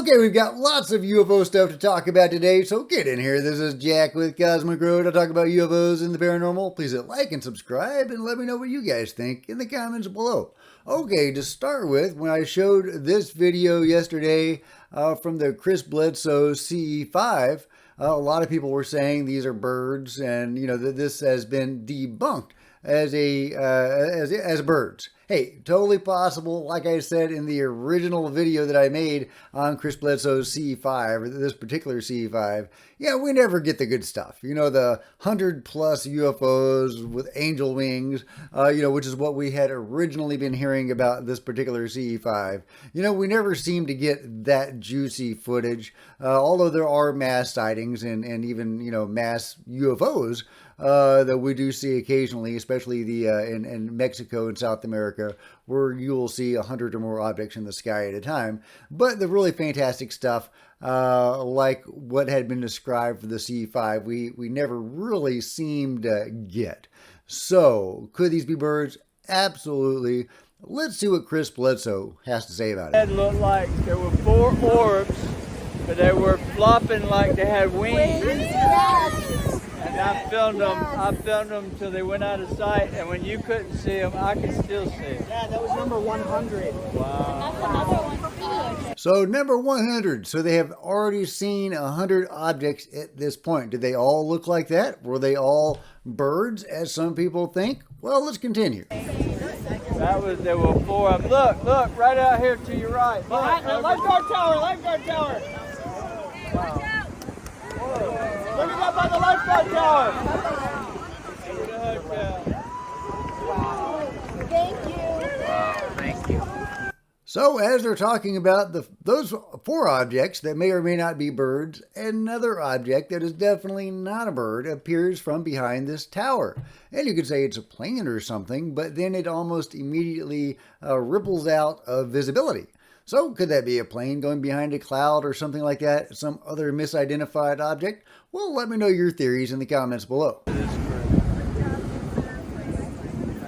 Okay, we've got lots of UFO stuff to talk about today, so get in here. This is Jack with Cosmic Road. I'll talk about UFOs and the paranormal. Please hit like and subscribe and let me know what you guys think in the comments below. Okay, to start with, when I showed this video yesterday from the Chris Bledsoe CE5, a lot of people were saying these are birds, and that this has been debunked as birds. Hey, totally possible. Like I said in the original video that I made on Chris Bledsoe's CE5, or this particular CE5, yeah, we never get the good stuff. The 100+ UFOs with angel wings, which is what we had originally been hearing about this particular CE5. We never seem to get that juicy footage, although there are mass sightings and even, mass UFOs that we do see occasionally, especially in Mexico and South America, where you will see 100 or more objects in the sky at a time. But the really fantastic stuff, like what had been described for the CE5, we never really seemed to get. So, could these be birds? Absolutely. Let's see what Chris Bledsoe has to say about it. It looked like there were 4 orbs, but they were flopping like they had wings. And I filmed them till they went out of sight, and when you couldn't see them, I could still see them. Yeah, that was number 100. Wow. So number 100. So they have already seen 100 objects at this point. Did they all look like that? Were they all birds, as some people think? Well, let's continue. There were 4 of them. Look, right out here to your right. Lifeguard tower. Wow. Look it up on the lifeguard tower. Wow. Thank you. So as they're talking about those 4 objects that may or may not be birds, another object that is definitely not a bird appears from behind this tower. And you could say it's a plane or something, but then it almost immediately ripples out of visibility. So could that be a plane going behind a cloud or something like that? Some other misidentified object? Well, let me know your theories in the comments below. I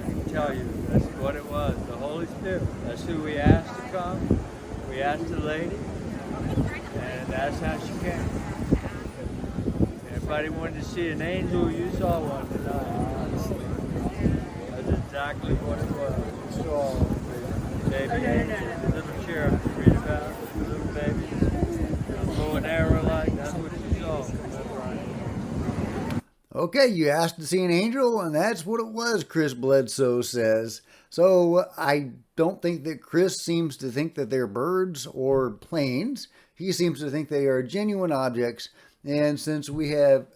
can tell you, that's what it was. The Holy Spirit. That's who we asked to come. We asked the lady, and that's how she came. If anybody wanted to see an angel, you saw one tonight. That's exactly what it was. You saw baby angels, the little cherub you read about, the little babies, bow and arrow like, that's what you saw. Okay, you asked to see an angel, and that's what it was, Chris Bledsoe says. So I don't think that Chris seems to think that they're birds or planes. He seems to think they are genuine objects. And since we have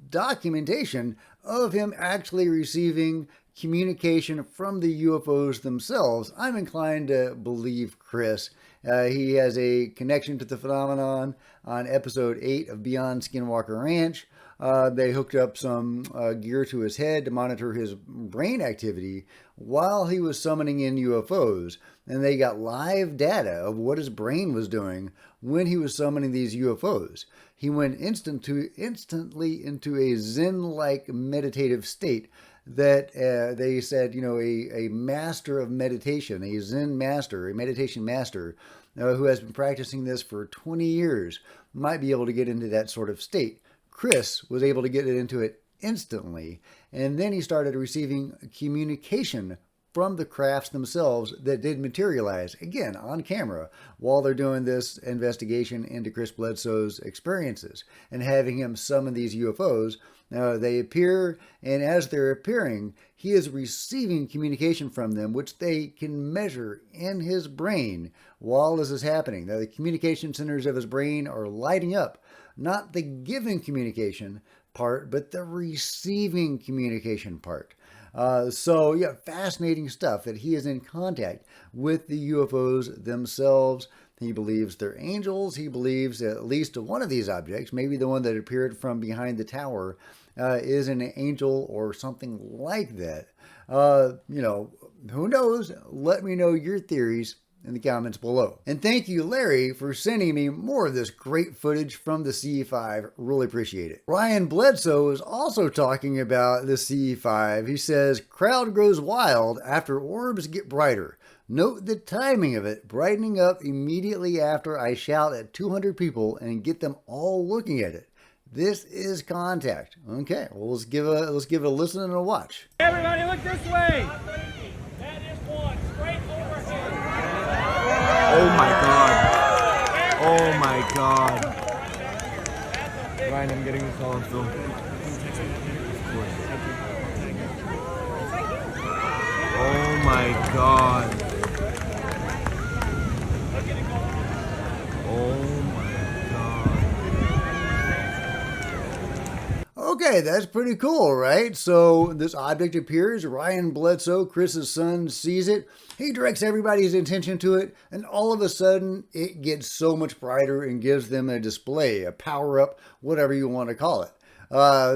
documentation of him actually receiving communication from the UFOs themselves, I'm inclined to believe Chris. He has a connection to the phenomenon on episode 8 of Beyond Skinwalker Ranch. They hooked up some gear to his head to monitor his brain activity while he was summoning in UFOs. And they got live data of what his brain was doing when he was summoning these UFOs. He went instantly into a Zen-like meditative state that they said, a master of meditation, a Zen master, a meditation master, who has been practicing this for 20 years, might be able to get into that sort of state. Chris was able to get into it instantly, and then he started receiving communication from the crafts themselves that did materialize, again, on camera, while they're doing this investigation into Chris Bledsoe's experiences and having him summon these UFOs. Now, they appear, and as they're appearing, he is receiving communication from them, which they can measure in his brain while this is happening. Now, the communication centers of his brain are lighting up, not the giving communication part, but the receiving communication part. So, yeah, fascinating stuff that he is in contact with the UFOs themselves. He believes they're angels. He believes at least one of these objects, maybe the one that appeared from behind the tower, is an angel or something like that. Who knows? Let me know your theories in the comments below. And thank you, Larry, for sending me more of this great footage from the CE5. Really appreciate it. Ryan Bledsoe is also talking about the CE5. He says, crowd grows wild after orbs get brighter. Note the timing of it, brightening up immediately after I shout at 200 people and get them all looking at it. This is contact. Okay, well, let's give it a listen and a watch. Everybody look this way. That is one straight overhead. Oh my god. Oh my god. Ryan, I'm getting this all on film. Oh my god. Oh my god. Okay, that's pretty cool, right? So this object appears, Ryan Bledsoe, Chris's son, sees it. He directs everybody's attention to it, and all of a sudden, it gets so much brighter and gives them a display, a power-up, whatever you want to call it.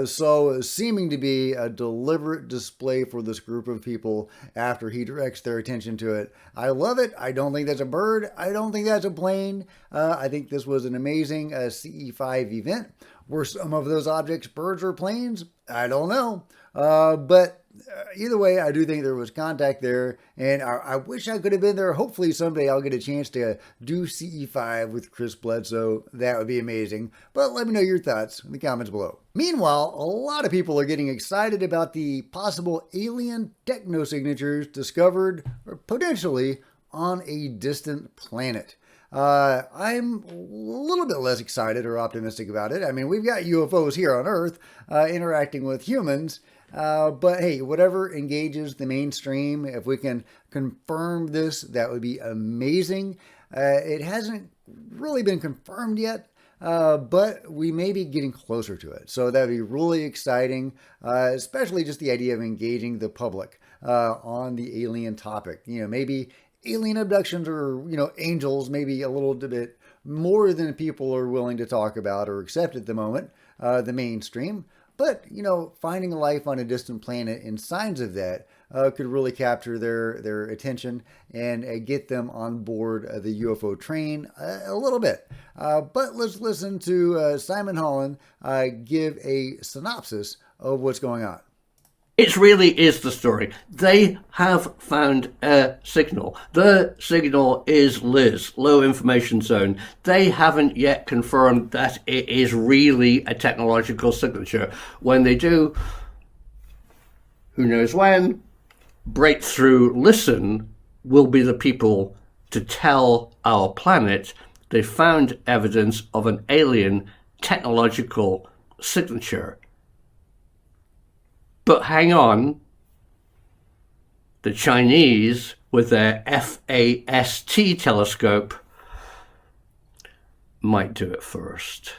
So seeming to be a deliberate display for this group of people after he directs their attention to it. I love it. I don't think that's a bird. I don't think that's a plane. I think this was an amazing CE5 event. Were some of those objects birds or planes? I don't know. But either way, I do think there was contact there, and I wish I could have been there. Hopefully someday I'll get a chance to do CE5 with Chris Bledsoe. That would be amazing. But let me know your thoughts in the comments below. Meanwhile, a lot of people are getting excited about the possible alien techno-signatures discovered or potentially on a distant planet. I'm a little bit less excited or optimistic about it. I mean, we've got UFOs here on Earth interacting with humans. But hey, whatever engages the mainstream, if we can confirm this, that would be amazing. It hasn't really been confirmed yet, but we may be getting closer to it. So that'd be really exciting, especially just the idea of engaging the public on the alien topic. You know, maybe alien abductions or, you know, angels, maybe a little bit more than people are willing to talk about or accept at the moment, the mainstream. But, you know, finding life on a distant planet and signs of that could really capture their attention and get them on board the UFO train a little bit. But let's listen to Simon Holland give a synopsis of what's going on. It really is the story. They have found a signal. The signal is Liz, low information zone. They haven't yet confirmed that it is really a technological signature. When they do, who knows when, Breakthrough Listen will be the people to tell our planet they found evidence of an alien technological signature. But hang on, the Chinese, with their FAST telescope, might do it first.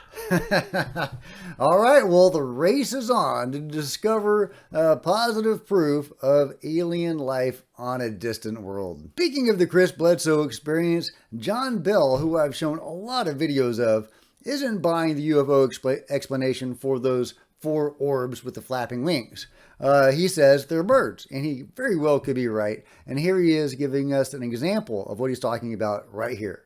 All right, well, the race is on to discover positive proof of alien life on a distant world. Speaking of the Chris Bledsoe experience, John Bell, who I've shown a lot of videos of, isn't buying the UFO explanation for those 4 orbs with the flapping wings. He says they're birds, and he very well could be right. And here he is giving us an example of what he's talking about right here.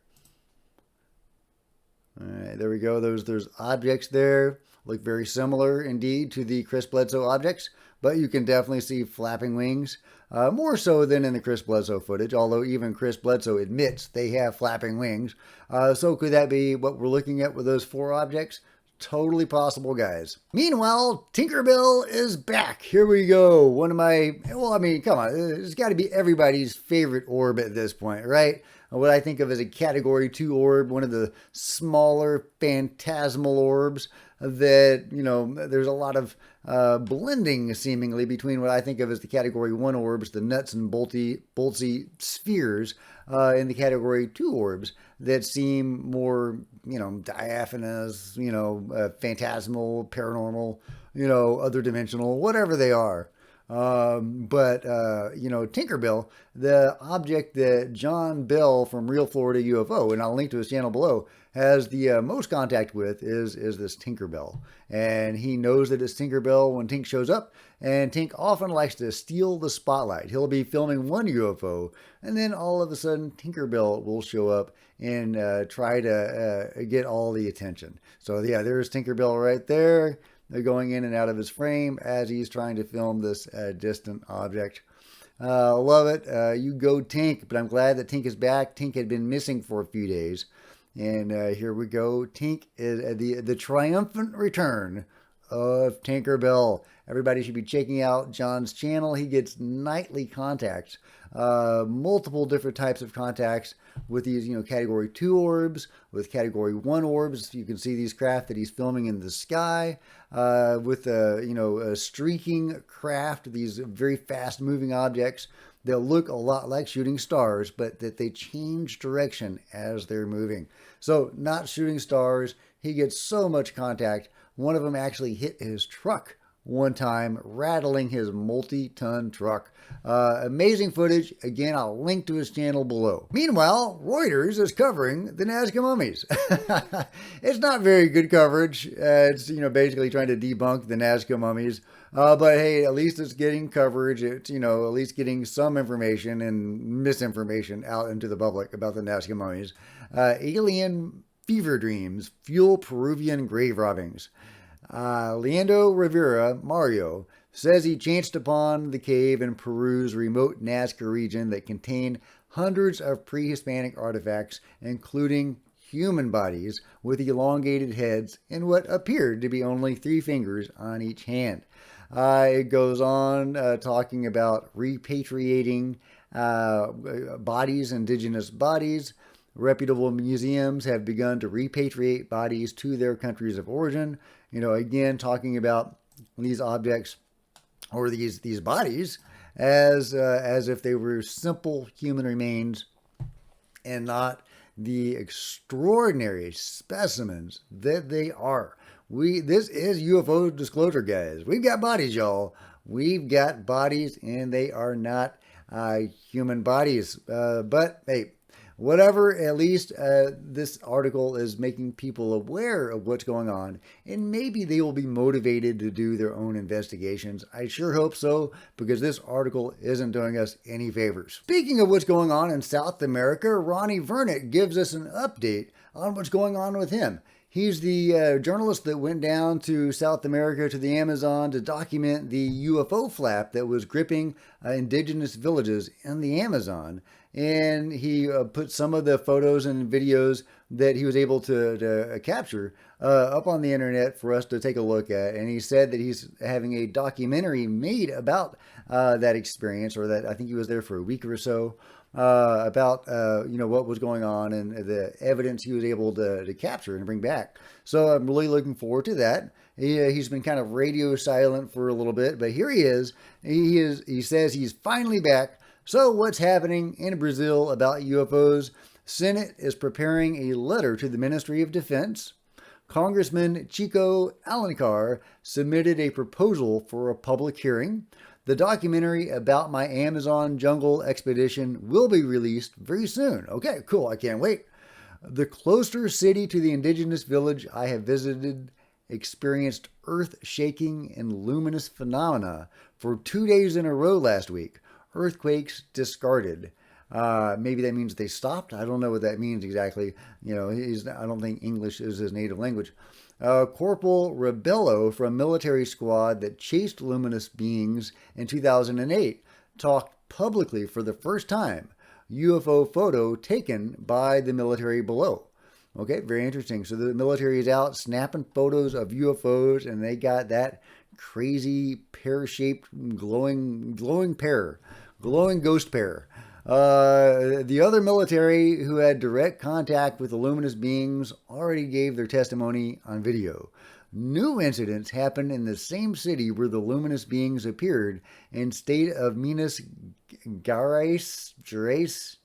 All right, there we go. There's objects there. Look very similar indeed to the Chris Bledsoe objects, but you can definitely see flapping wings, more so than in the Chris Bledsoe footage, although even Chris Bledsoe admits they have flapping wings. So could that be what we're looking at with those 4 objects? Totally possible, guys. Meanwhile, Tinkerbell is back. Here we go. One of my, well, I mean, come on. It's got to be everybody's favorite orb at this point, right? What I think of as a Category 2 orb, one of the smaller phantasmal orbs that, you know, there's a lot of blending seemingly between what I think of as the Category 1 orbs, the nuts and boltsy spheres, and the Category 2 orbs that seem more, you know, diaphanous, you know, phantasmal, paranormal, you know, other dimensional, whatever they are. Tinkerbell, the object that John Bell from Real Florida UFO, and I'll link to his channel below, has the most contact with is this Tinkerbell. And he knows that it's Tinkerbell when Tink shows up, and Tink often likes to steal the spotlight. He'll be filming one UFO, and then all of a sudden Tinkerbell will show up and try to get all the attention. So yeah, there's Tinkerbell right there. They're going in and out of his frame as he's trying to film this distant object. Love it. You go, Tink. But I'm glad that Tink is back. Tink had been missing for a few days. And here we go. Tink is the triumphant return of Tinkerbell. Everybody should be checking out John's channel. He gets nightly contacts, multiple different types of contacts with these, category 2 orbs, with category 1 orbs. You can see these craft that he's filming in the sky, with a streaking craft, these very fast moving objects that look a lot like shooting stars, but that they change direction as they're moving. So not shooting stars. He gets so much contact. One of them actually hit his truck one time, rattling his multi-ton truck. Amazing footage. Again, I'll link to his channel below. Meanwhile, Reuters is covering the Nazca mummies. It's not very good coverage. It's basically trying to debunk the Nazca mummies. But hey, at least it's getting coverage. It's at least getting some information and misinformation out into the public about the Nazca mummies. Alien fever dreams fuel Peruvian grave robbings. Leandro Rivera, Mario, says he chanced upon the cave in Peru's remote Nazca region that contained hundreds of pre-Hispanic artifacts, including human bodies with elongated heads and what appeared to be only 3 fingers on each hand. It goes on talking about repatriating bodies, indigenous bodies. Reputable museums have begun to repatriate bodies to their countries of origin. Again, talking about these objects or these bodies as if they were simple human remains and not the extraordinary specimens that they are. This is UFO disclosure, guys. We've got bodies, y'all. We've got bodies, and they are not human bodies. But hey, whatever, at least this article is making people aware of what's going on, and maybe they will be motivated to do their own investigations. I sure hope so, because this article isn't doing us any favors. Speaking of what's going on in South America, Ronnie Vernick gives us an update on what's going on with him. He's the journalist that went down to South America, to the Amazon, to document the UFO flap that was gripping indigenous villages in the Amazon. And he put some of the photos and videos that he was able to capture up on the internet for us to take a look at. And he said that he's having a documentary made about that experience, or that I think he was there for a week or so, about what was going on and the evidence he was able to capture and bring back. So I'm really looking forward to that. He's been kind of radio silent for a little bit, but here he is. He says he's finally back. So what's happening in Brazil about UFOs? Senate is preparing a letter to the Ministry of Defense. Congressman Chico Alencar submitted a proposal for a public hearing. The documentary about my Amazon jungle expedition will be released very soon. Okay, cool. I can't wait. The closer city to the indigenous village I have visited experienced earth-shaking and luminous phenomena for 2 days in a row last week. Earthquakes discarded. Maybe that means they stopped. I don't know what that means exactly. I don't think English is his native language. Corporal Rebello from military squad that chased luminous beings in 2008 talked publicly for the first time. UFO photo taken by the military below. Okay, very interesting. So the military is out snapping photos of UFOs, and they got that crazy pear-shaped glowing ghost pair. The other military who had direct contact with the luminous beings already gave their testimony on video. New incidents happened in the same city where the luminous beings appeared in state of Minas Gerais,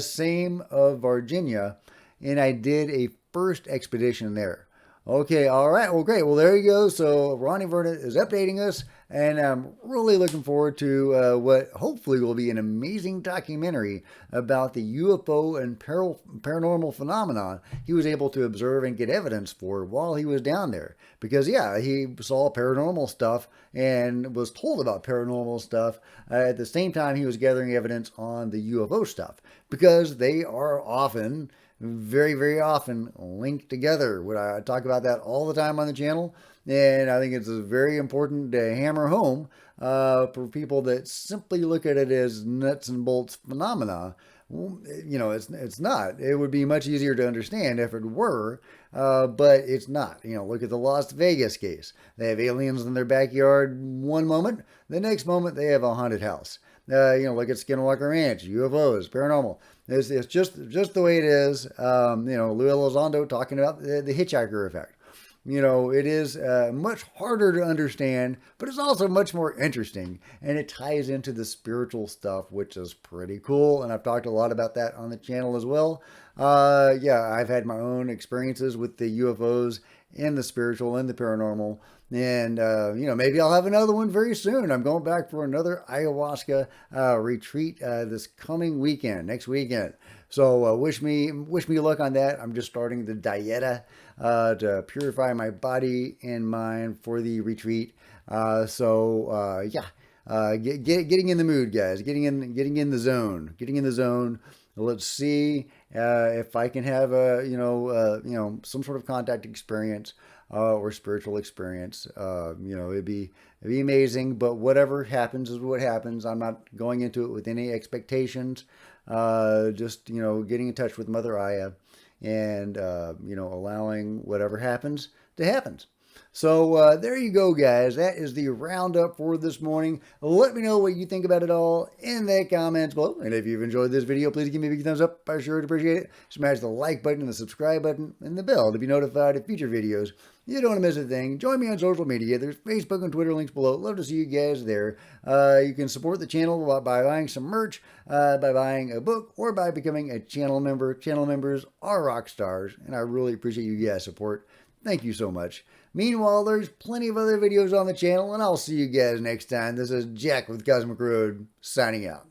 same of Virginia, and I did a first expedition there. Okay, all right, well, great. Well, there you go. So Ronnie Vernon is updating us. and I'm really looking forward to what hopefully will be an amazing documentary about the UFO and paranormal phenomenon he was able to observe and get evidence for while he was down there. Because, yeah, he saw paranormal stuff and was told about paranormal stuff at the same time he was gathering evidence on the UFO stuff, because they are often, very, very often, linked together. I talk about that all the time on the channel, and I think it's very important to hammer home for people that simply look at it as nuts and bolts phenomena. It's not. It would be much easier to understand if it were, but it's not. Look at the Las Vegas case. They have aliens in their backyard one moment, the next moment they have a haunted house. Look at Skinwalker Ranch, UFOs, paranormal. It's just the way it is. Lou Elizondo talking about the hitchhiker effect. It is much harder to understand, but it's also much more interesting, and it ties into the spiritual stuff, which is pretty cool, and I've talked a lot about that on the channel as well. I've had my own experiences with the UFOs and the spiritual and the paranormal, and maybe I'll have another one very soon. I'm going back for another ayahuasca retreat this coming weekend, next weekend. So wish me luck on that. I'm just starting the dieta to purify my body and mind for the retreat. Getting in the mood, guys. Getting in the zone. Let's see if I can have some sort of contact experience or spiritual experience. It'd be amazing. But whatever happens is what happens. I'm not going into it with any expectations. Just getting in touch with Mother Aya, and allowing whatever happens to happen. So there you go, guys. That is the roundup for this morning. Let me know what you think about it all in the comments below. And if you've enjoyed this video, please give me a big thumbs up. I sure would appreciate it. Smash the like button and the subscribe button and the bell to be notified of future videos. You don't want to miss a thing. Join me on social media. There's Facebook and Twitter links below. Love to see you guys there. You can support the channel by buying some merch, by buying a book, or by becoming a channel member. Channel members are rock stars, and I really appreciate you guys' support. Thank you so much. Meanwhile, there's plenty of other videos on the channel, and I'll see you guys next time. This is Jack with Cosmic Road, signing out.